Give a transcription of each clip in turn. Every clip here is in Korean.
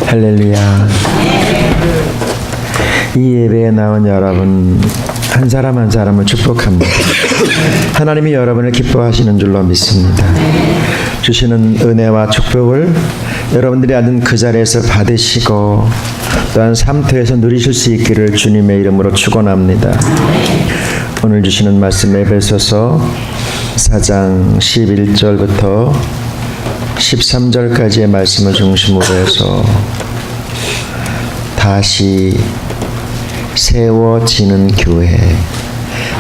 할렐루야. 이 예배에 나온 여러분 한 사람 한 사람을 축복합니다. 하나님이 여러분을 기뻐하시는 줄로 믿습니다. 주시는 은혜와 축복을 여러분들이 앉은 그 자리에서 받으시고 또한 삶터에서 누리실 수 있기를 주님의 이름으로 축원합니다. 오늘 주시는 말씀 에베소서 4장 11절부터 13절까지의 말씀을 중심으로 해서 다시 세워지는 교회,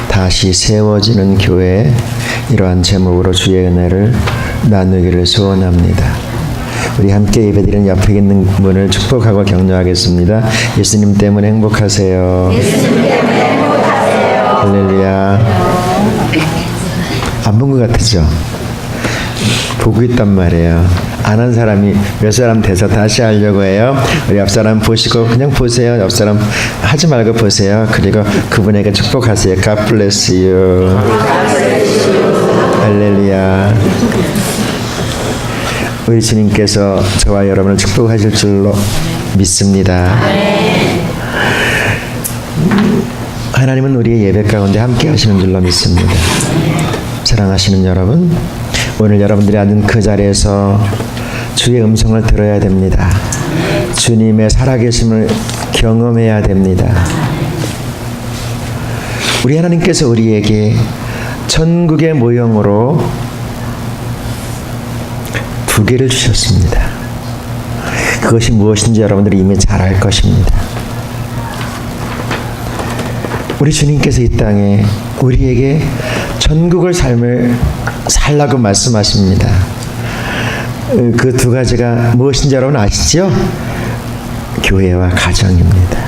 다시 세워지는 교회, 이러한 제목으로 주의 은혜를 나누기를 소원합니다. 우리 함께 예배드리는 옆에 있는 분을 축복하고 격려하겠습니다. 예수님 때문에 행복하세요. 예수님 때문에 행복하세요. 할렐루야. 안 본 것 같으죠? 보고 있단 말이에요. 안 한 사람이 몇 사람 돼서 다시 하려고 해요. 우리 옆 사람 보시고 그냥 보세요. 옆 사람 하지 말고 보세요. 그리고 그분에게 축복하세요. God bless you. 할렐루야. 우리 주님께서 저와 여러분을 축복하실 줄로 믿습니다. 하나님은 우리의 예배 가운데 함께 하시는 줄로 믿습니다. 사랑하시는 여러분, 오늘 여러분들이 앉은 그 자리에서 주의 음성을 들어야 됩니다. 주님의 살아계심을 경험해야 됩니다. 우리 하나님께서 우리에게 천국의 모형으로 두 개를 주셨습니다. 그것이 무엇인지 여러분들이 이미 잘 알 것입니다. 우리 주님께서 이 땅에 우리에게 천국을 살라고 말씀하십니다. 그 두 가지가 무엇인지 여러분 아시죠? 교회와 가정입니다.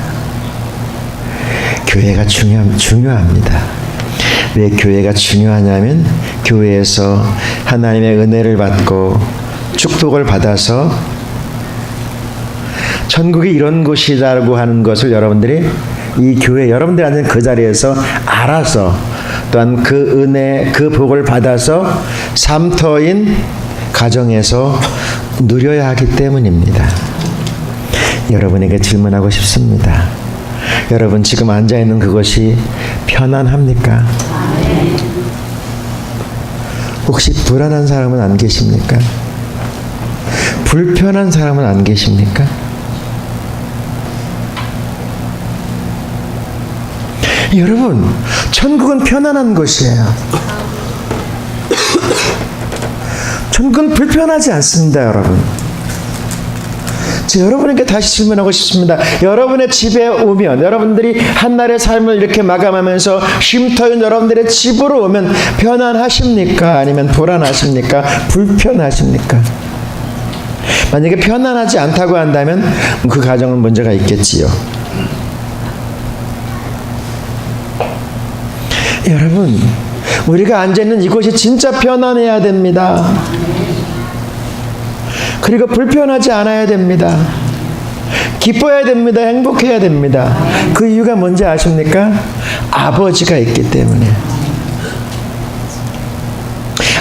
교회가 중요합니다. 왜 교회가 중요하냐면 교회에서 하나님의 은혜를 받고 축복을 받아서 천국이 이런 곳이라고 하는 것을 여러분들이 이 교회 여러분들이 앉은 그 자리에서 알아서 또한 그 은혜 그 복을 받아서 삶터인 가정에서 누려야 하기 때문입니다. 여러분에게 질문하고 싶습니다. 여러분 지금 앉아있는 그것이 편안합니까? 혹시 불안한 사람은 안 계십니까? 불편한 사람은 안 계십니까? 여러분, 천국은 편안한 곳이에요. 천국은 불편하지 않습니다, 여러분. 여러분에게 다시 질문하고 싶습니다. 여러분의 집에 오면, 여러분들이 한날의 삶을 이렇게 마감하면서 쉼터인 여러분들의 집으로 오면 편안하십니까? 아니면 불안하십니까? 불편하십니까? 만약에 편안하지 않다고 한다면 그 가정은 문제가 있겠지요. 여러분, 우리가 앉아있는 이곳이 진짜 편안해야 됩니다. 그리고 불편하지 않아야 됩니다. 기뻐야 됩니다. 행복해야 됩니다. 그 이유가 뭔지 아십니까? 아버지가 있기 때문에.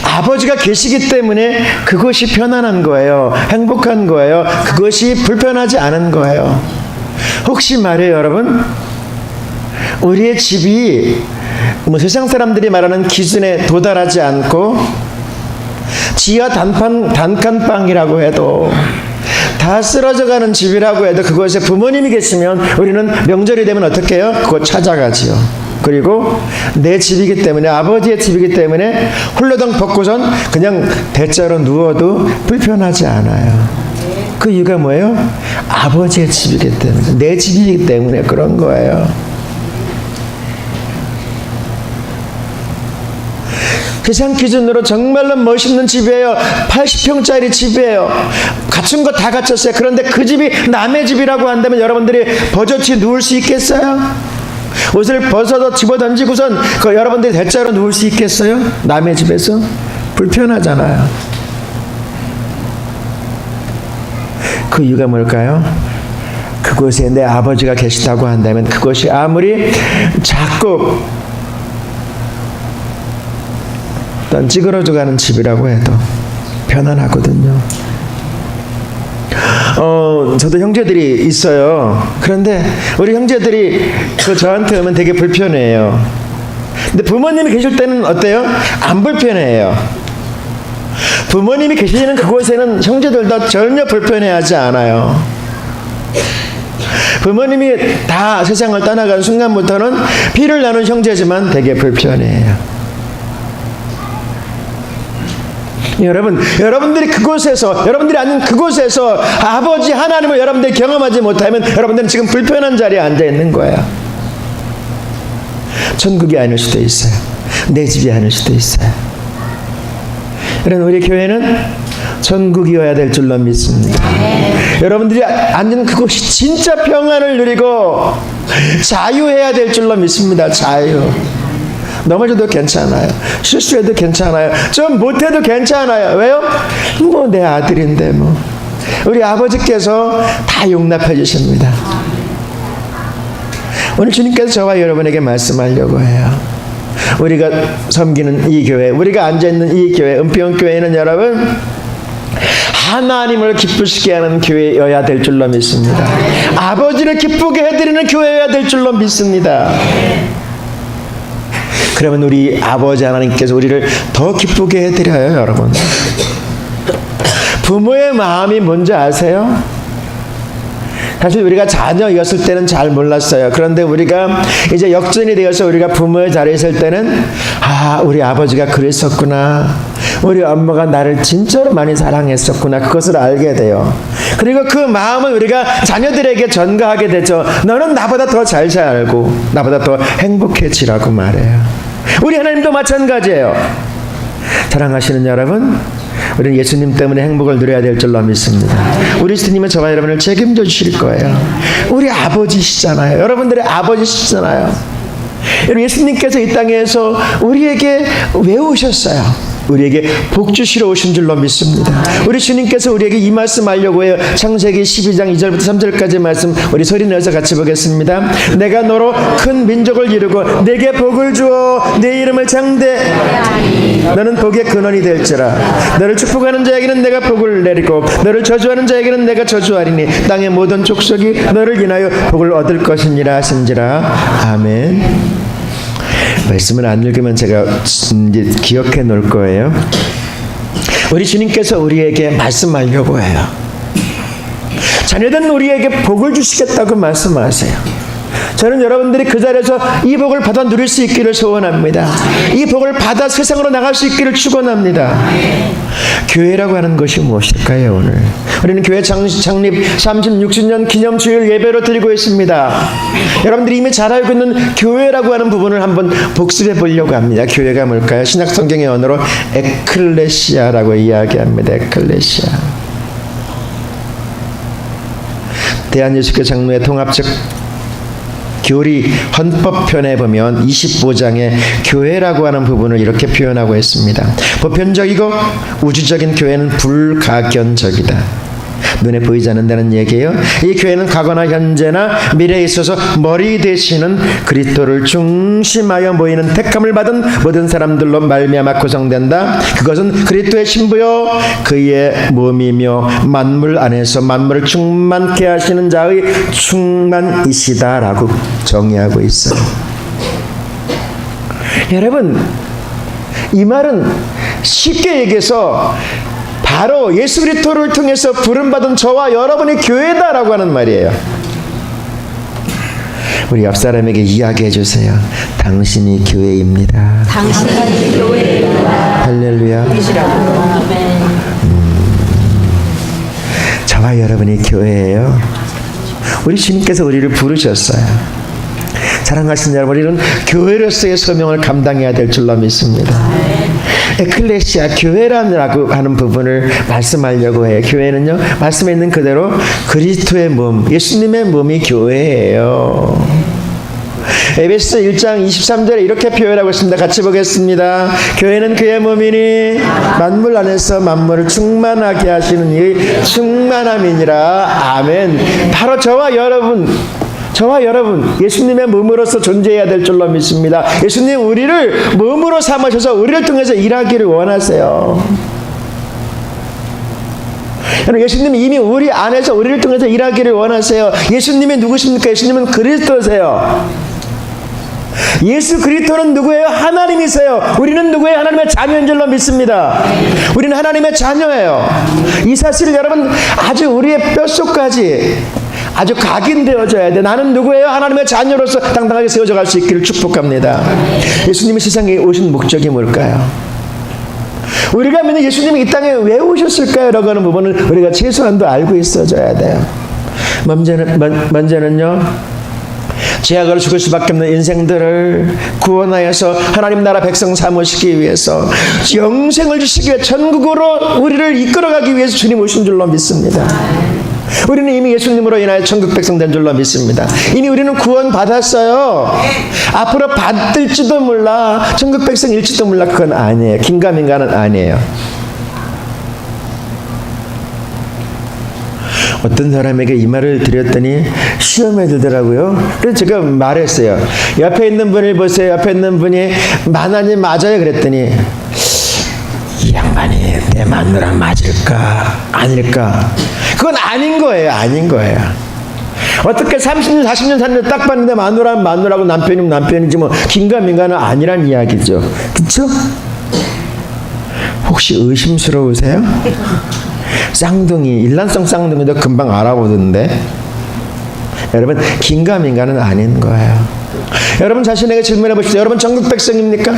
아버지가 계시기 때문에 그것이 편안한 거예요. 행복한 거예요. 그것이 불편하지 않은 거예요. 혹시 말해요, 여러분? 우리의 집이 세상 사람들이 말하는 기준에 도달하지 않고 지하 단칸방이라고 해도 다 쓰러져가는 집이라고 해도 그곳에 부모님이 계시면 우리는 명절이 되면 어떻게 해요? 그거 찾아가지요. 그리고 내 집이기 때문에 아버지의 집이기 때문에 홀로당 벗고선 그냥 대자로 누워도 불편하지 않아요. 그 이유가 뭐예요? 아버지의 집이기 때문에, 내 집이기 때문에 그런 거예요. 세상 기준으로 정말로 멋있는 집이에요. 80평짜리 집이에요. 갖춘 거 다 갖췄어요. 그런데 그 집이 남의 집이라고 한다면 여러분들이 버젓이 누울 수 있겠어요? 옷을 벗어서 집어던지고선 그 여러분들이 대자로 누울 수 있겠어요? 남의 집에서? 불편하잖아요. 그 이유가 뭘까요? 그곳에 내 아버지가 계시다고 한다면 그것이 아무리 작고 어떤 찌그러져 가는 집이라고 해도 편안하거든요. 저도 형제들이 있어요. 그런데 우리 형제들이 저한테 오면 되게 불편해요. 근데 부모님이 계실 때는 어때요? 안 불편해요. 부모님이 계시는 그곳에는 형제들도 전혀 불편해하지 않아요. 부모님이 다 세상을 떠나간 순간부터는 피를 나눈 형제지만 되게 불편해요. 여러분들이 그곳에서, 여러분들이 앉은 그곳에서 아버지 하나님을 여러분들이 경험하지 못하면 여러분들은 지금 불편한 자리에 앉아 있는 거예요. 천국이 아닐 수도 있어요. 내 집이 아닐 수도 있어요. 그런 우리 교회는 천국이어야 될 줄로 믿습니다. 여러분들이 앉은 그곳이 진짜 평안을 누리고 자유해야 될 줄로 믿습니다. 자유. 넘어져도 괜찮아요. 실수해도 괜찮아요. 좀 못해도 괜찮아요. 왜요? 뭐 내 아들인데 뭐. 우리 아버지께서 다 용납해 주십니다. 오늘 주님께서 저와 여러분에게 말씀하려고 해요. 우리가 섬기는 이 교회, 우리가 앉아있는 이 교회, 은평교회는 여러분 하나님을 기쁘시게 하는 교회여야 될 줄로 믿습니다. 아버지를 기쁘게 해드리는 교회여야 될 줄로 믿습니다. 그러면 우리 아버지 하나님께서 우리를 더 기쁘게 해드려요. 여러분, 부모의 마음이 뭔지 아세요? 사실 우리가 자녀였을 때는 잘 몰랐어요. 그런데 우리가 이제 역전이 되어서 우리가 부모의 자리에 있을 때는 우리 아버지가 그랬었구나, 우리 엄마가 나를 진짜로 많이 사랑했었구나, 그것을 알게 돼요. 그리고 그 마음을 우리가 자녀들에게 전가하게 되죠. 너는 나보다 더 잘 살고 나보다 더 행복해지라고 말해요. 우리 하나님도 마찬가지예요. 사랑하시는 여러분, 우리는 예수님 때문에 행복을 누려야 될 줄로 믿습니다. 우리 예수님은 저와 여러분을 책임져 주실 거예요. 우리 아버지시잖아요. 여러분들의 아버지시잖아요. 여러분, 예수님께서 이 땅에서 우리에게 왜 오셨어요? 우리에게 복 주시러 오신 줄로 믿습니다. 우리 주님께서 우리에게 이 말씀 하려고 해요. 창세기 12장 2절부터 3절까지 말씀 우리 소리 내서 같이 보겠습니다. 내가 너로 큰 민족을 이루고 내게 복을 주어 내 이름을 장대하니 너는 복의 근원이 될지라. 너를 축복하는 자에게는 내가 복을 내리고 너를 저주하는 자에게는 내가 저주하리니 땅의 모든 족속이 너를 인하여 복을 얻을 것이니라 하신지라. 아멘. 말씀을 안 읽으면 제가 이제 기억해 놓을 거예요. 우리 주님께서 우리에게 말씀하려고 해요. 자녀된 우리에게 복을 주시겠다고 말씀하세요. 저는 여러분들이 그 자리에서 이 복을 받아 누릴 수 있기를 소원합니다. 이 복을 받아 세상으로 나갈 수 있기를 축원합니다. 교회라고 하는 것이 무엇일까요? 오늘 우리는 교회 창립 36주년 기념 주일 예배로 드리고 있습니다. 여러분들이 이미 잘 알고 있는 교회라고 하는 부분을 한번 복습해 보려고 합니다. 교회가 뭘까요? 신약 성경의 언어로 에클레시아라고 이야기합니다. 에클레시아. 대한예수교 장로회 통합적 교리 헌법편에 보면 25장에 교회라고 하는 부분을 이렇게 표현하고 있습니다. 보편적이고 우주적인 교회는 불가견적이다. 눈에 보이지 않는다는 얘기예요. 이 교회는 과거나 현재나 미래에 있어서 머리 되시는 그리스도를 중심하여 모이는 택함을 받은 모든 사람들로 말미암아 구성된다. 그것은 그리스도의 신부요 그의 몸이며 만물 안에서 만물을 충만케 하시는 자의 충만이시다라고 정의하고 있어요. 여러분, 이 말은 쉽게 얘기해서 바로 예수 그리스도를 통해서 부름받은 저와 여러분이 교회다라고 하는 말이에요. 우리 옆 사람에게 이야기해 주세요. 당신이 교회입니다. 당신이 교회입니다. 할렐루야. 저와 여러분이 교회예요. 우리 주님께서 우리를 부르셨어요. 사랑하신 여러분, 우리는 교회로서의 소명을 감당해야 될 줄로 믿습니다. 에클레시아, 교회라고 하는 부분을 말씀하려고 해요. 교회는요, 말씀에 있는 그대로 그리스도의 몸, 예수님의 몸이 교회예요. 에베소서 1장 23절에 이렇게 표현하고 있습니다. 같이 보겠습니다. 교회는 그의 몸이니 만물 안에서 만물을 충만하게 하시는 이 충만함이니라. 아멘. 바로 저와 여러분 예수님의 몸으로서 존재해야 될 줄로 믿습니다. 예수님 우리를 몸으로 삼으셔서 우리를 통해서 일하기를 원하세요. 여러분, 예수님이 이미 우리 안에서 우리를 통해서 일하기를 원하세요. 예수님이 누구십니까? 예수님은 그리스도세요. 예수 그리스도는 누구예요? 하나님이세요. 우리는 누구예요? 하나님의 자녀인 줄로 믿습니다. 우리는 하나님의 자녀예요. 이 사실을 여러분 아주 우리의 뼛속까지 아주 각인되어져야 돼. 나는 누구예요? 하나님의 자녀로서 당당하게 세워져 갈 수 있기를 축복합니다. 예수님이 세상에 오신 목적이 뭘까요? 우리가 믿는 예수님이 이 땅에 왜 오셨을까요? 라고 하는 부분을 우리가 최소한도 알고 있어줘야 돼요. 먼저는요, 죄악을 죽을 수밖에 없는 인생들을 구원하여서 하나님 나라 백성 삼으시기 위해서, 영생을 주시기 위해 천국으로 우리를 이끌어가기 위해서 주님 오신 줄로 믿습니다. 우리는 이미 예수님으로 인하여 천국 백성 된 줄로 믿습니다. 이미 우리는 구원 받았어요. 앞으로 받을지도 몰라, 천국 백성일지도 몰라. 그건 아니에요. 긴가민가는 아니에요. 어떤 사람에게 이 말을 드렸더니 시험에 들더라고요. 그래서 제가 말했어요. 옆에 있는 분을 보세요. 옆에 있는 분이 만화니 맞아요? 그랬더니 이 양반이 내 마누라 맞을까 아닐까? 그건 아닌 거예요. 아닌 거예요. 어떻게 30년 40년 샀는데 딱 봤는데 마누라는 마누라고 남편이면 남편이지 뭐 긴가민가는 아니란 이야기죠. 그렇죠? 혹시 의심스러우세요? 쌍둥이, 일란성 쌍둥이도 금방 알아보던데. 여러분, 긴가민가는 아닌 거예요. 여러분 자신에게 질문해 보십시오. 여러분 천국 백성입니까?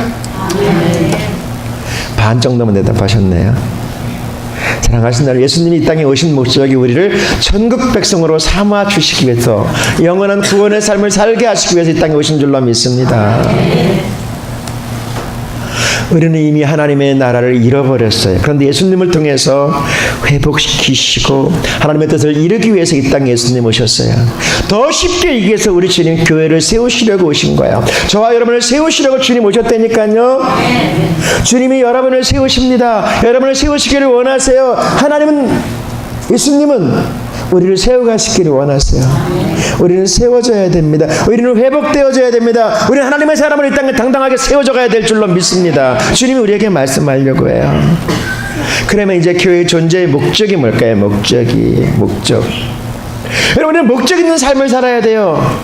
반 정도면 대답하셨네요. 사랑하신 나를, 예수님이 이 땅에 오신 목적이 우리를 천국 백성으로 삼아 주시기 위해서, 영원한 구원의 삶을 살게 하시기 위해서 이 땅에 오신 줄로 믿습니다. 우리는 이미 하나님의 나라를 잃어버렸어요. 그런데 예수님을 통해서 회복시키시고 하나님의 뜻을 이루기 위해서 이 땅에 예수님 오셨어요. 더 쉽게 이기 위해서 우리 주님 교회를 세우시려고 오신 거예요. 저와 여러분을 세우시려고 주님 오셨다니까요. 주님이 여러분을 세우십니다. 여러분을 세우시기를 원하세요. 하나님은, 예수님은 우리를 세워가시기를 원하세요. 우리는 세워져야 됩니다. 우리는 회복되어져야 됩니다. 우리는 하나님의 사람을 이 땅에 당당하게 세워져 가야 될 줄로 믿습니다. 주님이 우리에게 말씀하려고 해요. 그러면 이제 교회의 존재의 목적이 뭘까요? 목적. 여러분은 목적 있는 삶을 살아야 돼요.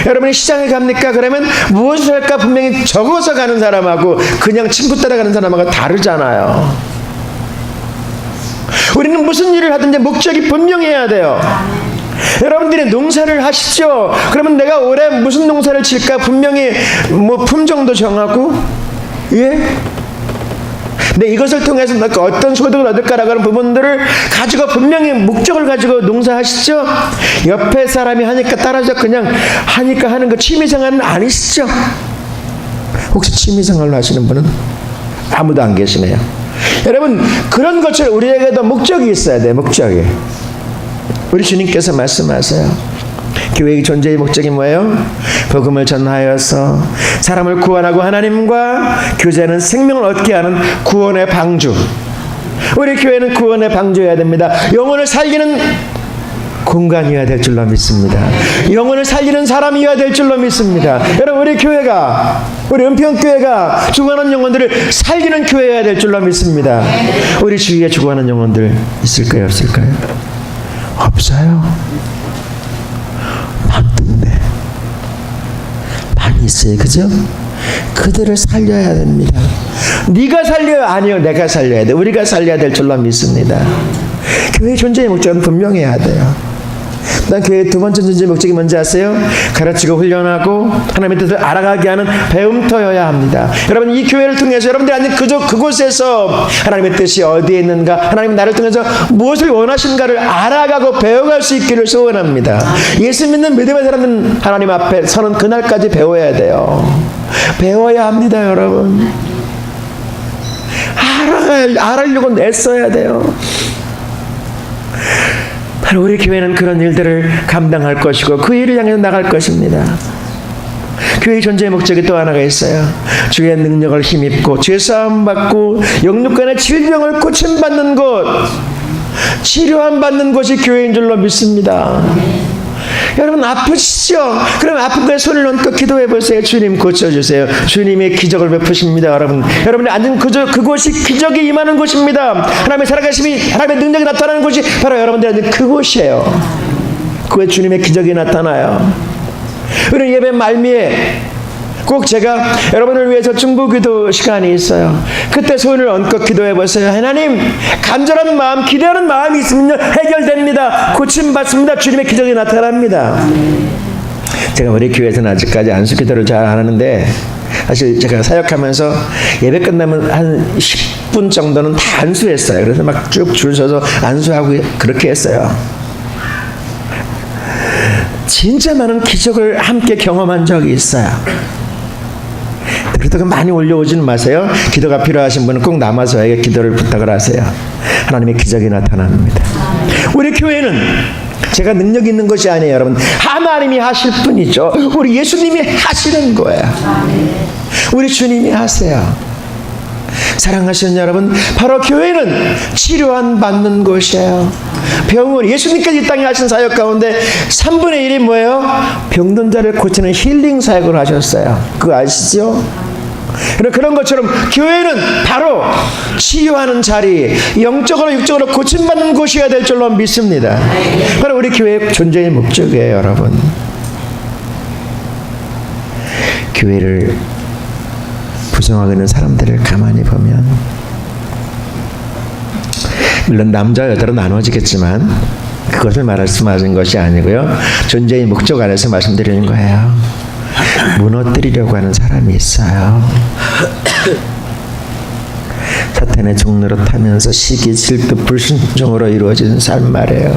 여러분이 시장에 갑니까? 그러면 무엇을 할까? 분명히 적어서 가는 사람하고 그냥 친구 따라가는 사람하고 다르잖아요. 우리는 무슨 일을 하든지 목적이 분명해야 돼요. 여러분들이 농사를 하시죠. 그러면 내가 올해 무슨 농사를 칠까? 분명히 뭐 품종도 정하고, 예? 근데 이것을 통해서 내가 어떤 소득을 얻을까라고 하는 부분들을 가지고 분명히 목적을 가지고 농사하시죠. 옆에 사람이 하니까 따라서 그냥 하니까 하는 거 취미생활은 아니시죠? 혹시 취미생활로 하시는 분은 아무도 안 계시네요. 여러분, 그런 것처럼 우리에게도 목적이 있어야 돼요. 목적이. 우리 주님께서 말씀하세요. 교회의 존재의 목적이 뭐예요? 복음을 전하여서 사람을 구원하고 하나님과 교제하는 생명을 얻게 하는 구원의 방주. 우리 교회는 구원의 방주여야 됩니다. 영혼을 살리는 공간이어야 될 줄로 믿습니다. 영혼을 살리는 사람이어야 될 줄로 믿습니다. 여러분, 우리 교회가, 우리 은평교회가 죽어가는 영혼들을 살리는 교회여야 될 줄로 믿습니다. 우리 주위에 죽어가는 영혼들 있을까요? 없을까요? 없어요. 많던데. 많이 있어요. 그죠? 그들을 살려야 됩니다. 네가 살려요? 아니요. 내가 살려야 돼. 우리가 살려야 될 줄로 믿습니다. 교회의 존재의 목적은 분명해야 돼요. 난 교회의 두 번째 존재의 목적이 뭔지 아세요? 가르치고 훈련하고 하나님의 뜻을 알아가게 하는 배움터여야 합니다. 여러분, 이 교회를 통해서 여러분들이 아닌 그곳에서 하나님의 뜻이 어디에 있는가, 하나님 나를 통해서 무엇을 원하신가를 알아가고 배워갈 수 있기를 소원합니다. 예수 믿는 믿음의 사람은 하나님 앞에 서는 그날까지 배워야 돼요. 배워야 합니다. 여러분, 알으려고 애써야 돼요. 우리 교회는 그런 일들을 감당할 것이고 그 일을 향해 나갈 것입니다. 교회의 존재의 목적이 또 하나가 있어요. 주의 능력을 힘입고 죄사함 받고 영육간의 질병을 고침받는 곳, 치료함 받는 곳이 교회인 줄로 믿습니다. 여러분 아프시죠? 그럼 아픈 거에 손을 얹고 기도해 보세요. 주님 고쳐주세요. 주님의 기적을 베푸십니다. 여러분, 여러분이 앉은 그곳이 기적이 임하는 곳입니다. 하나님의 살아계심이, 하나님의 능력이 나타나는 곳이 바로 여러분들이 앉은 그곳이에요. 그곳에 주님의 기적이 나타나요. 우리 예배 말미에 꼭 제가 여러분을 위해서 중보기도 시간이 있어요. 그때 손을 얹고 기도해 보세요. 하나님, 간절한 마음, 기대하는 마음이 있으면 해결됩니다. 고침받습니다. 주님의 기적이 나타납니다. 제가 우리 교회에서는 아직까지 안수기도를 잘 안 하는데, 사실 제가 사역하면서 예배 끝나면 한 10분 정도는 다 안수했어요. 그래서 막 쭉 줄 서서 안수하고 그렇게 했어요. 진짜 많은 기적을 함께 경험한 적이 있어요. 그렇다고 많이 올려오지는 마세요. 기도가 필요하신 분은 꼭 남아서 저에게 기도를 부탁을 하세요. 하나님의 기적이 나타납니다. 우리 교회는 제가 능력 있는 것이 아니에요, 여러분. 하나님이 하실 뿐이죠. 우리 예수님이 하시는 거예요. 우리 주님이 하세요. 사랑하시는 여러분, 바로 교회는 치료한 받는 곳이에요. 병을 예수님께서 이 땅에 하신 사역 가운데 3분의 1이 뭐예요? 병든 자를 고치는 힐링 사역을 하셨어요. 그거 아시죠? 그런 것처럼 교회는 바로 치유하는 자리, 영적으로 육적으로 고침받는 곳이어야 될 줄로 믿습니다. 바로 우리 교회의 존재의 목적이에요, 여러분. 교회를 부정하고 있는 사람들을 가만히 보면, 물론 남자 여자로 나눠지겠지만 그것을 말씀하신 것이 아니고요, 존재의 목적 안에서 말씀드리는 거예요. 무너뜨리려고 하는 사람이 있어요. 사탄의 종로로 타면서 시기, 질투, 불순종으로 이루어진 삶 말이에요.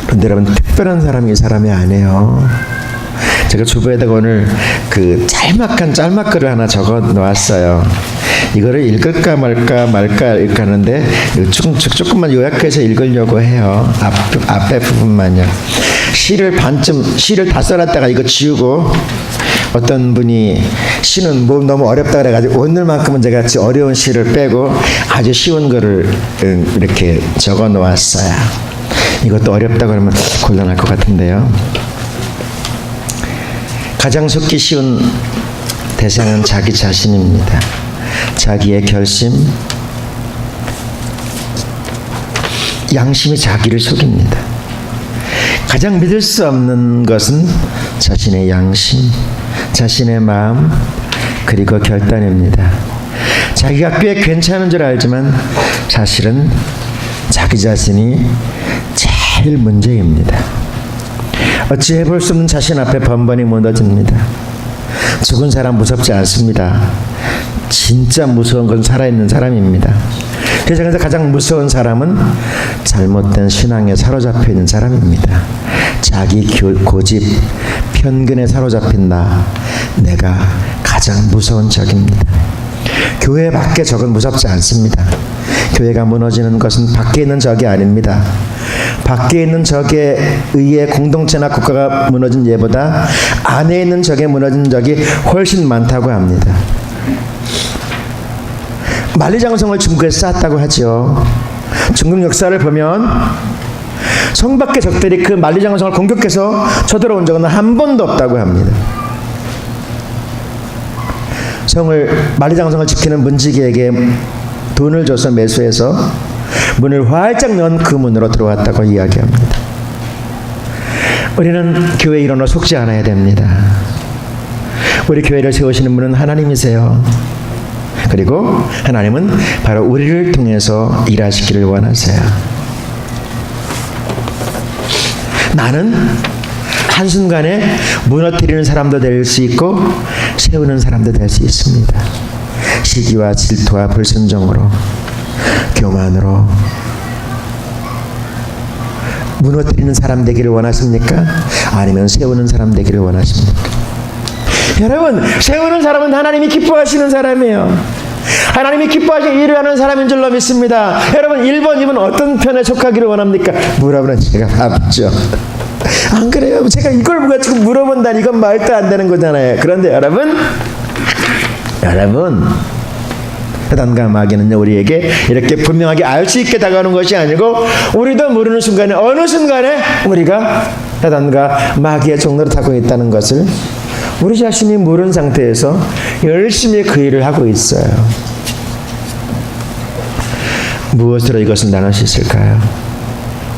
그런데 여러분, 특별한 사람이 이 사람이 아니에요. 제가 주부에다가 오늘 그 짤막한 짤막글을 하나 적어 놓았어요. 이거를 읽을까 말까 읽까 하는데 조금만 요약해서 읽으려고 해요. 앞에 부분만요. 시를 다 써놨다가 이거 지우고, 어떤 분이 시는 뭐 너무 어렵다 그래가지고 오늘만큼은 제가 같이 어려운 시를 빼고 아주 쉬운 거를 이렇게 적어 놓았어요. 이것도 어렵다 그러면 곤란할 것 같은데요. 가장 속기 쉬운 대상은 자기 자신입니다. 자기의 결심, 양심이 자기를 속입니다. 가장 믿을 수 없는 것은 자신의 양심, 자신의 마음, 그리고 결단입니다. 자기가 꽤 괜찮은 줄 알지만 사실은 자기 자신이 제일 문제입니다. 어찌 해볼 수 없는 자신 앞에 번번이 무너집니다. 죽은 사람 무섭지 않습니다. 진짜 무서운 건 살아있는 사람입니다. 세상에서 가장 무서운 사람은 잘못된 신앙에 사로잡혀 있는 사람입니다. 자기 고집, 편견에 사로잡힌 내가 가장 무서운 적입니다. 교회 밖에 적은 무섭지 않습니다. 교회가 무너지는 것은 밖에 있는 적이 아닙니다. 밖에 있는 적에 의해 공동체나 국가가 무너진 예보다 안에 있는 적에 무너진 적이 훨씬 많다고 합니다. 만리장성을 중국에 쌓았다고 하죠. 중국 역사를 보면 성 밖의 적들이 그 만리장성을 공격해서 쳐들어온 적은 한 번도 없다고 합니다. 만리장성을 지키는 문지기에게 돈을 줘서 매수해서 문을 활짝 연 그 문으로 들어왔다고 이야기합니다. 우리는 교회 일원으로 속지 않아야 됩니다. 우리 교회를 세우시는 분은 하나님이세요. 그리고 하나님은 바로 우리를 통해서 일하시기를 원하세요. 나는 한순간에 무너뜨리는 사람도 될 수 있고 세우는 사람도 될 수 있습니다. 시기와 질투와 불순종으로, 교만으로 무너뜨리는 사람 되기를 원하십니까? 아니면 세우는 사람 되기를 원하십니까? 여러분, 세우는 사람은 하나님이 기뻐하시는 사람이에요. 하나님이 기뻐하시는 일을 하는 사람인 줄로 믿습니다. 여러분, 1번, 2번 어떤 편에 속하기를 원합니까? 물어보는 제가 답죠. 안 그래요? 제가 이걸 가지고 물어본다니 이건 말도 안 되는 거잖아요. 그런데 여러분, 사단과 마귀는요, 우리에게 이렇게 분명하게 알 수 있게 다가오는 것이 아니고 우리도 모르는 순간에 어느 순간에 우리가 사단과 마귀의 종로로 타고 있다는 것을 우리 자신이 모르는 상태에서 열심히 그 일을 하고 있어요. 무엇으로 이것을 나눌 수 있을까요?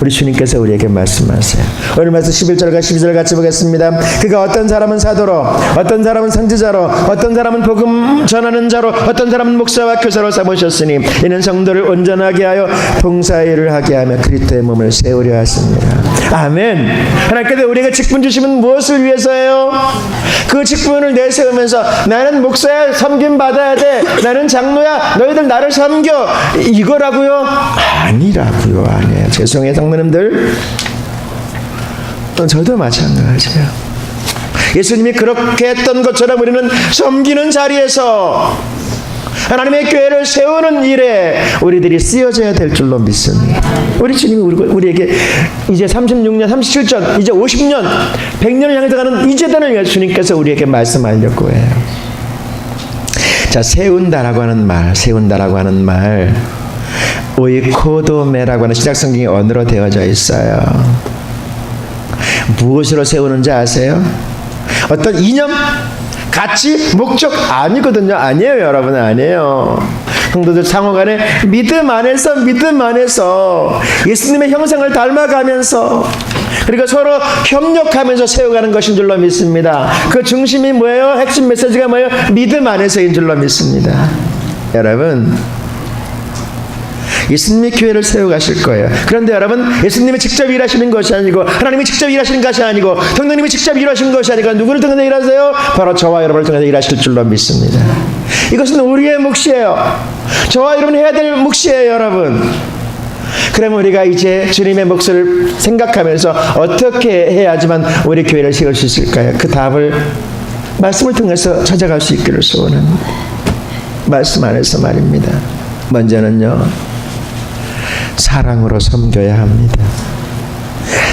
우리 주님께서 우리에게 말씀하세요. 오늘 말씀 11절과 12절 같이 보겠습니다. 그가 어떤 사람은 사도로, 어떤 사람은 선지자로, 어떤 사람은 복음 전하는 자로, 어떤 사람은 목사와 교사로 삼으셨으니 이는 성도를 온전하게 하여 봉사일을 하게 하며 그리스도의 몸을 세우려 하십니다. 아멘. 하나님께서 우리에게 직분 주시면 무엇을 위해서예요? 그 직분을 내세우면서 나는 목사야, 섬김 받아야 돼, 나는 장로야, 너희들 나를 섬겨, 이거라고요? 아니라고요. 아니에요. 죄송해요, 장로님들. 저도 마찬가지예요. 예수님이 그렇게 했던 것처럼 우리는 섬기는 자리에서 하나님의 교회를 세우는 일에 우리들이 쓰여져야 될 줄로 믿습니다. 우리 주님이 우리에게 이제 36년, 37년, 이제 50년, 100년을 향해서 가는 이 재단을 위해 주님께서 우리에게 말씀하려고 해요. 자, 세운다라고 하는 말, 오이코도메라고 하는 신약성경의 언어로 되어져 있어요. 무엇으로 세우는지 아세요? 어떤 이념, 가치, 목적 아니거든요. 아니에요, 여러분. 아니에요. 성도들 상호간에 믿음 안에서 예수님의 형상을 닮아가면서 그리고 서로 협력하면서 세워가는 것인 줄로 믿습니다. 그 중심이 뭐예요? 핵심 메시지가 뭐예요? 믿음 안에서인 줄로 믿습니다. 여러분, 예수님이 교회를 세워가실 거예요. 그런데 여러분, 예수님이 직접 일하시는 것이 아니고 하나님이 직접 일하시는 것이 아니고 성령님이 직접 일하시는 것이 아니고 누구를 통해서 일하세요? 바로 저와 여러분을 통해서 일하실 줄로 믿습니다. 이것은 우리의 몫이에요. 저와 여러분이 해야 될 몫이에요, 여러분. 그러면 우리가 이제 주님의 몫을 생각하면서 어떻게 해야지만 우리 교회를 세울 수 있을까요? 그 답을 말씀을 통해서 찾아갈 수 있기를 소원합니다. 말씀 안에서 말입니다. 먼저는요, 사랑으로 섬겨야 합니다.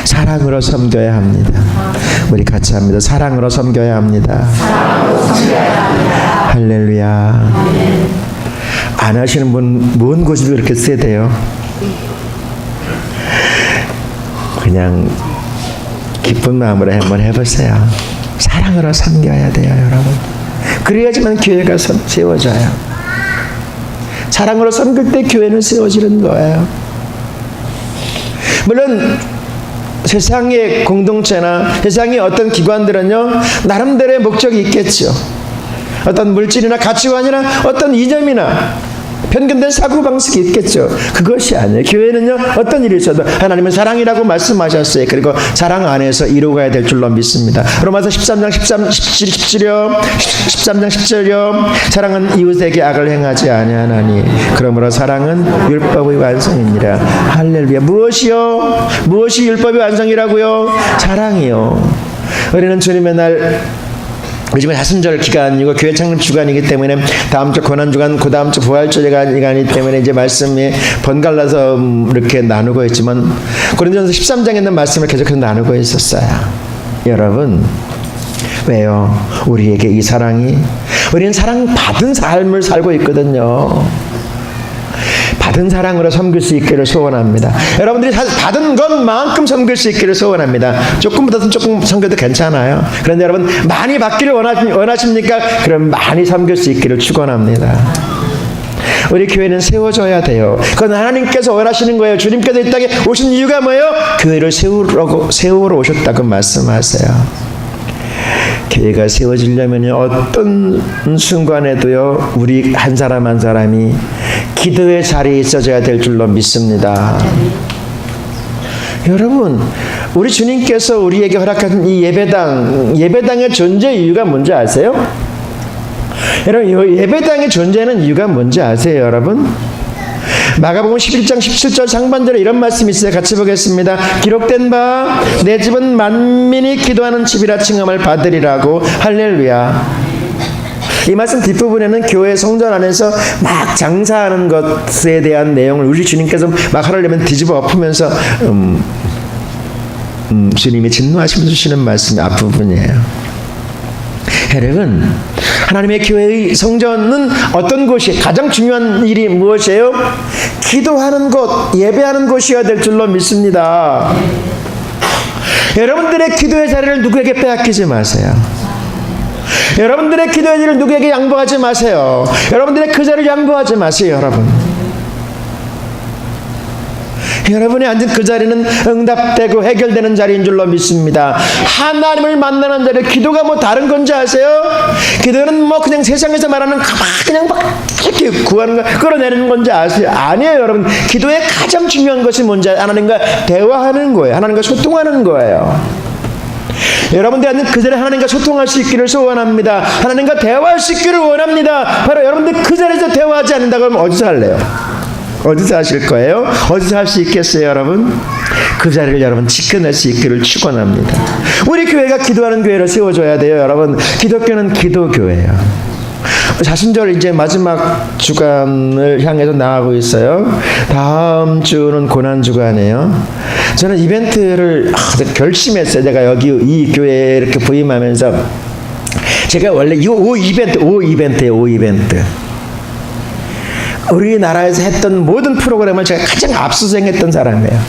사랑으로 섬겨야 합니다. 우리 같이 합니다. 사랑으로 섬겨야 합니다. 할렐루야. 안 하시는 분, 뭔 고집이 그렇게 세대요? 그냥 기쁜 마음으로 한번 해보세요. 사랑으로 섬겨야 돼요, 여러분. 그래야지만 교회가 세워져요. 사랑으로 섬길 때 교회는 세워지는 거예요. 물론 세상의 공동체나 세상의 어떤 기관들은요, 나름대로의 목적이 있겠죠. 어떤 물질이나 가치관이나 어떤 이념이나 편견된 사고방식이 있겠죠. 그것이 아니에요. 교회는요, 어떤 일이 있어도 하나님은 사랑이라고 말씀하셨어요. 그리고 사랑 안에서 이루어가야 될 줄로 믿습니다. 로마서 13장 17절 사랑은 이웃에게 악을 행하지 아니하나니 그러므로 사랑은 율법의 완성이니라. 할렐루야. 무엇이 율법의 완성이라고요? 사랑이요. 우리는 주님의 날, 요즘에 다순절 기간이고 교회 창립 주간이기 때문에 다음 주 고난 주간, 그 다음 주 부활절 기간이기 때문에 이제 말씀이 번갈아서 이렇게 나누고 있지만 고린도전서 13장에 있는 말씀을 계속해서 나누고 있었어요. 여러분, 왜요? 우리에게 이 사랑이, 우리는 사랑받은 삶을 살고 있거든요. 받은 사랑으로 섬길 수 있기를 소원합니다. 여러분들이 받은 것만큼 섬길 수 있기를 소원합니다. 조금보다는 조금 섬겨도 괜찮아요. 그런데 여러분, 많이 받기를 원하십니까? 그럼 많이 섬길 수 있기를 축원합니다. 우리 교회는 세워져야 돼요. 그건 하나님께서 원하시는 거예요. 주님께서 이 땅에 오신 이유가 뭐예요? 교회를 세우러 오셨다고 말씀하세요. 교회가 세워지려면 어떤 순간에도요, 우리 한 사람 한 사람이 기도의 자리에 있어져야 될 줄로 믿습니다. 여러분, 우리 주님께서 우리에게 허락한 이 예배당의 존재 이유가 뭔지 아세요? 여러분, 예배당의 존재하는 이유가 뭔지 아세요, 여러분? 마가복음 11장 17절 상반절에 이런 말씀이 있어요. 같이 보겠습니다. 기록된 바 내 집은 만민이 기도하는 집이라 칭함을 받으리라고. 할렐루야. 이 말씀 뒷부분에는 교회 성전 안에서 막 장사하는 것에 대한 내용을 우리 주님께서 막 하려면 뒤집어 엎으면서 주님이 진노하시면서 주시는 말씀이 앞부분이에요. 여러분, 하나님의 교회의 성전은 어떤 곳이 가장 중요한 일이 무엇이에요? 기도하는 곳, 예배하는 곳이어야 될 줄로 믿습니다. 여러분들의 기도의 자리를 누구에게 빼앗기지 마세요. 여러분들의 기도의 자리를 누구에게 양보하지 마세요. 여러분들의 그 자리를 양보하지 마세요. 여러분이 앉은 그 자리는 응답되고 해결되는 자리인 줄로 믿습니다. 하나님을 만나는 자리, 기도가 뭐 다른 건지 아세요? 기도는 뭐 그냥 세상에서 말하는 그냥 막 이렇게 구하는 거, 끌어내는 건지 아세요? 아니에요, 여러분. 기도의 가장 중요한 것이 뭔지 하나님과 대화하는 거예요. 하나님과 소통하는 거예요. 여러분들이 앉은 그 자리에 하나님과 소통할 수 있기를 소원합니다. 하나님과 대화할 수 있기를 원합니다. 바로 여러분들 그 자리에서 대화하지 않는다고 하면 어디서 할래요? 어디서 하실 거예요? 어디서 할 수 있겠어요, 여러분? 그 자리를 여러분 지켜낼 수 있기를 축원합니다. 우리 교회가 기도하는 교회로 세워줘야 돼요, 여러분. 기독교는 기도교회예요. 자순절 이제 마지막 주간을 향해서 나가고 있어요. 다음 주는 고난 주간이에요. 저는 이벤트를 결심했어요. 제가 여기 이 교회에 이렇게 부임하면서 제가 원래 이 오 이벤트예요. 우리나라에서 했던 모든 프로그램을 제가 가장 압수수색했던 사람이에요.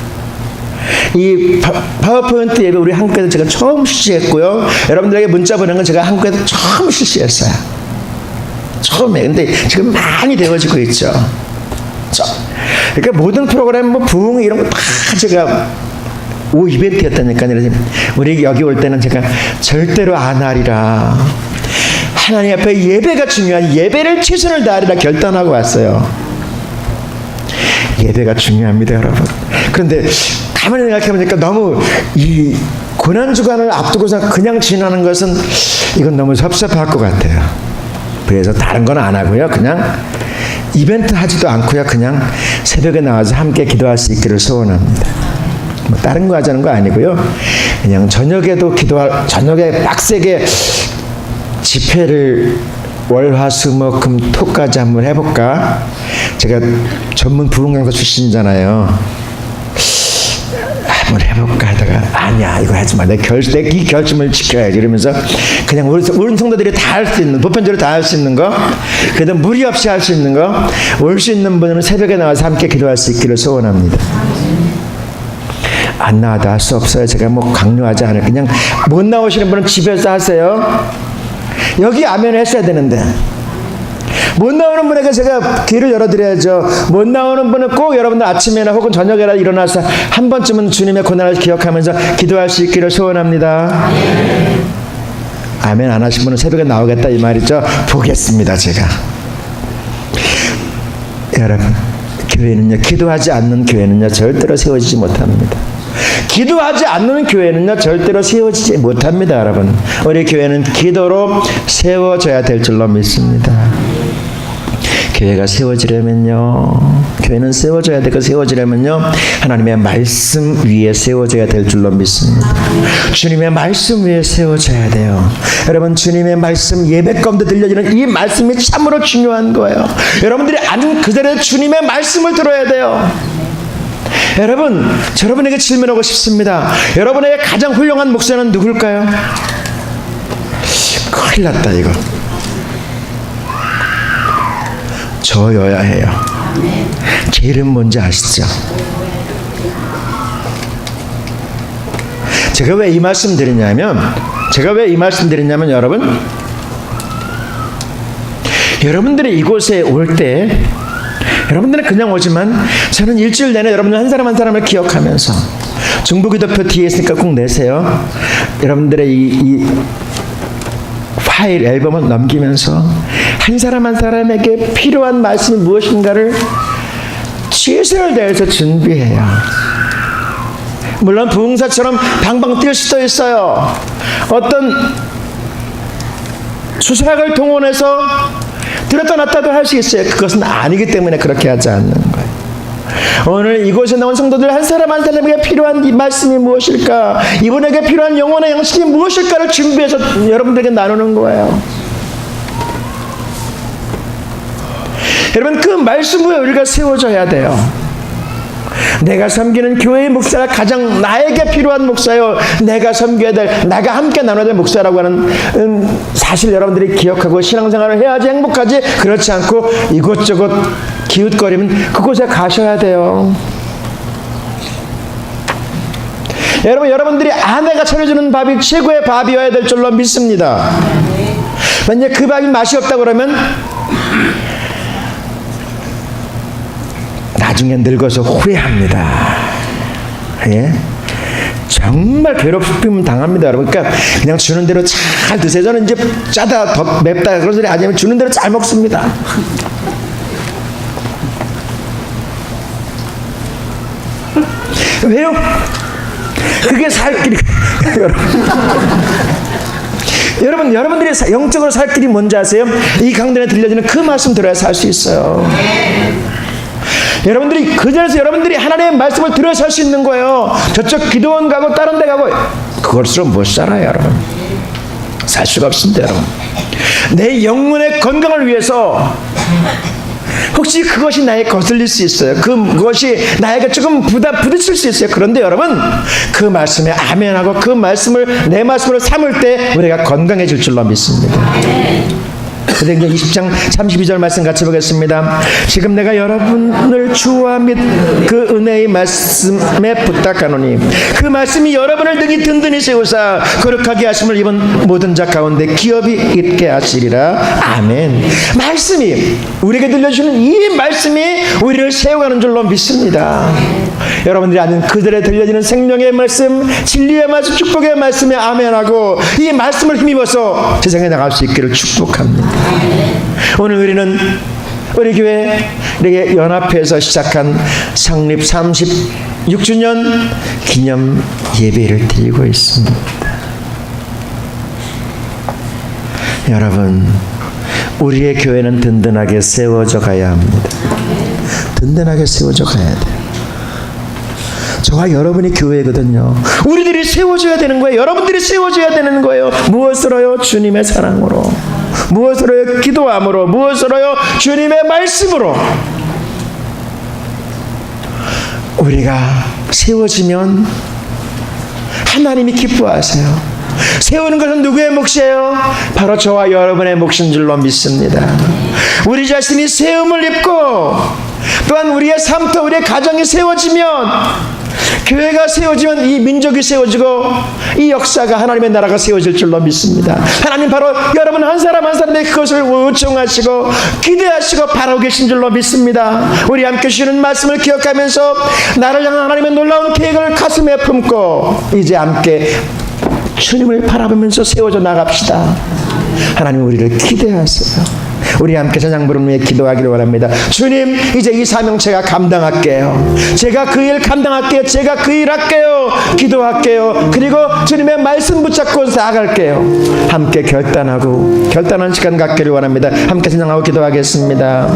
이 파워포인트 예배 우리 한국에서 제가 처음 실시했고요. 여러분들에게 문자 보낸 건 제가 한국에서 처음 실시했어요. 처음에. 근데 지금 많이 되어지고 있죠. 그러니까 모든 프로그램 뭐 부흥 이런 거 다 제가 오 이벤트였다니까요. 그래서 우리 여기 올 때는 제가 절대로 안 하리라. 하나님 앞에 예배가 중요한 예배를 최선을 다하리라 결단하고 왔어요. 예배가 중요합니다, 여러분. 그런데 가만히 생각해보니까 너무 이 고난주간을 앞두고서 그냥 지나는 것은 이건 너무 섭섭할 것 같아요. 그래서 다른 건 안 하고요. 그냥 이벤트 하지도 않고요. 그냥 새벽에 나와서 함께 기도할 수 있기를 소원합니다. 뭐 다른 거 하자는 거 아니고요. 그냥 저녁에도 저녁에 빡세게 집회를 월화수목금 토까지 한번 해볼까? 제가 전문 부흥 강사 출신이잖아요. 한번 해볼까 하다가 아니야, 이거 하지 마. 내 이 결심을 지켜야지. 이러면서 그냥 우리 성도들이 다 할 수 있는, 보편적으로 다 할 수 있는 거, 그래도 무리 없이 할 수 있는 거, 올 수 있는 분은 새벽에 나와서 함께 기도할 수 있기를 소원합니다. 안 나와도 할 수 없어요. 제가 뭐 강요하지 않아요. 그냥 못 나오시는 분은 집에서 하세요. 여기 아멘 했어야 되는데 못 나오는 분에게 제가 길을 열어드려야죠. 못 나오는 분은 꼭 여러분들 아침에나 혹은 저녁에라도 일어나서 한 번쯤은 주님의 고난을 기억하면서 기도할 수 있기를 소원합니다. 아멘 안 하신 분은 새벽에 나오겠다 이 말이죠. 보겠습니다. 제가. 여러분, 교회는요, 기도하지 않는 교회는요 절대로 세워지지 못합니다. 기도하지 않는 교회는요 절대로 세워지지 못합니다. 여러분, 우리 교회는 기도로 세워져야 될 줄로 믿습니다. 교회가 세워지려면요, 교회는 세워져야 되고 세워지려면요 하나님의 말씀 위에 세워져야 될 줄로 믿습니다. 주님의 말씀 위에 세워져야 돼요. 여러분, 주님의 말씀, 예배 가운데 들려지는 이 말씀이 참으로 중요한 거예요. 여러분들이 앉은 그 자리에 주님의 말씀을 들어야 돼요. 여러분, 여러분에게 질문하고 싶습니다. 여러분에게 가장 훌륭한 목사는 누굴까요? 큰일 났다 이거. 저여야 해요. 제 이름 뭔지 아시죠? 제가 왜 이 말씀 드리냐면 여러분, 여러분들이 이곳에 올 때 여러분들은 그냥 오지만 저는 일주일 내내 여러분들 한 사람 한 사람을 기억하면서 중보기도표 뒤에 있으니까 꼭 내세요. 여러분들의 이 파일 앨범을 넘기면서 한 사람 한 사람에게 필요한 말씀이 무엇인가를 최선을 다해서 준비해요. 물론 부흥사처럼 방방 뛸 수도 있어요. 어떤 수사학을 동원해서 들었다 놨다도 할 수 있어요. 그것은 아니기 때문에 그렇게 하지 않는 거예요. 오늘 이곳에 나온 성도들 한 사람 한 사람에게 필요한 이 말씀이 무엇일까, 이분에게 필요한 영혼의 양식이 무엇일까를 준비해서 여러분들에게 나누는 거예요. 여러분, 그 말씀 위에 우리가 세워져야 돼요. 내가 섬기는 교회의 목사가 가장 나에게 필요한 목사요, 내가 섬겨야 될, 내가 함께 나눠야 될 목사라고 하는 사실 여러분들이 기억하고 신앙생활을 해야지 행복하지, 그렇지 않고 이곳저곳 기웃거리면 그곳에 가셔야 돼요. 여러분들이 아내가 차려주는 밥이 최고의 밥이어야 될 줄로 믿습니다. 만약 그 밥이 맛이 없다 그러면 나중에 늙어서 후회합니다. 예? 정말 괴롭힘 당합니다, 여러분. 그러니까 그냥 주는 대로 잘 드세요. 저는 이제 짜다, 더 맵다 그런 소리 하지 않으면 주는 대로 잘 먹습니다. 왜요? 그게 살 길이 여러분들이 영적으로 살 길이 뭔지 아세요? 이 강단에 들려지는 그 말씀 들어야 살 수 있어요. 여러분들이 그 자리에서 여러분들이 하나님의 말씀을 들어야 살 수 있는 거예요. 저쪽 기도원 가고 다른 데 가고 그것으로 못 살아요, 여러분. 살 수가 없습니다, 여러분. 내 영혼의 건강을 위해서 혹시 그것이 나에 거슬릴 수 있어요. 그것이 나에게 조금 부딪힐 수 있어요. 그런데 여러분, 그 말씀에 아멘하고 그 말씀을 내 말씀으로 삼을 때 우리가 건강해질 줄로 믿습니다. 사도행전 20장 32절 말씀 같이 보겠습니다. 지금 내가 여러분을 주와 및 그 은혜의 말씀에 부탁하노니 그 말씀이 여러분을 등이 든든히 세우사 거룩하게 하심을 입은 모든 자 가운데 기업이 있게 하시리라. 아멘. 말씀이 우리에게 들려주는 이 말씀이 우리를 세워가는 줄로 믿습니다. 여러분들이 아는 그들에 들려지는 생명의 말씀, 진리의 말씀, 축복의 말씀에 아멘하고 이 말씀을 힘입어서 세상에 나갈 수 있기를 축복합니다. 오늘 우리는 우리 교회 이렇게 연합해서 시작한 창립 36주년 기념 예배를 드리고 있습니다. 여러분, 우리의 교회는 든든하게 세워져 가야 합니다. 든든하게 세워져 가야 돼요. 저와 여러분이 교회거든요. 우리들이 세워져야 되는 거예요. 여러분들이 세워져야 되는 거예요. 무엇으로요? 주님의 사랑으로. 무엇으로요? 기도함으로. 무엇으로요? 주님의 말씀으로. 우리가 세워지면 하나님이 기뻐하세요. 세우는 것은 누구의 몫이에요? 바로 저와 여러분의 몫인 줄로 믿습니다. 우리 자신이 세움을 입고 또한 우리의 삶터, 우리의 가정이 세워지면, 교회가 세워지면 이 민족이 세워지고 이 역사가, 하나님의 나라가 세워질 줄로 믿습니다. 하나님 바로 여러분 한 사람 한 사람의 그것을 요청하시고 기대하시고 바라고 계신 줄로 믿습니다. 우리 함께 주시는 말씀을 기억하면서 나를 향한 하나님의 놀라운 계획을 가슴에 품고 이제 함께 주님을 바라보면서 세워져 나갑시다. 하나님 우리를 기대하세요. 우리 함께 찬양 부름 위해 기도하기를 원합니다. 주님, 이제 이 사명 제가 감당할게요. 제가 그 일 감당할게요. 제가 그 일 할게요. 기도할게요. 그리고 주님의 말씀 붙잡고 나아갈게요. 함께 결단한 시간 갖기를 원합니다. 함께 찬양하고 기도하겠습니다.